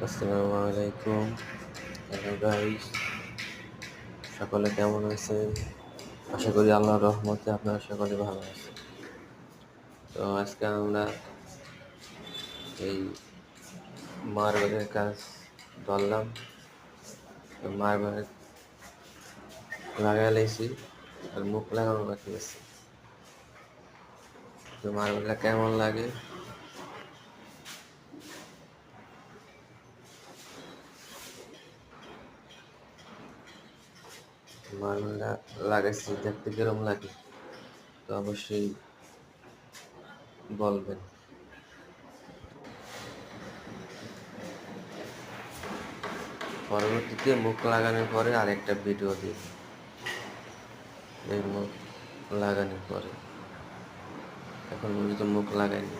আসসালামু আলাইকুম। Hello guys, সকলে কেমন আছেন? আশা করি আল্লাহর রহমতে আপনারা সকলে ভালো আছেন। তো আজকে আমরা এই মার্বেলের কাজ ধরলাম। তো মার্বেল লাগাই লাইছি আর মুখ লাগানো বাকি আছে। তো মার্বেলটা কেমন লাগে মার্বেলটা লাগাইছি দেখতে কিরম লাগে তো অবশ্যই বলবেন। পরবর্তীতে মুখ লাগানোর পরে আরেকটা ভিডিও দিই। এই মুখ লাগানোর পরে এখন পর্যন্ত মুখ লাগাইনি।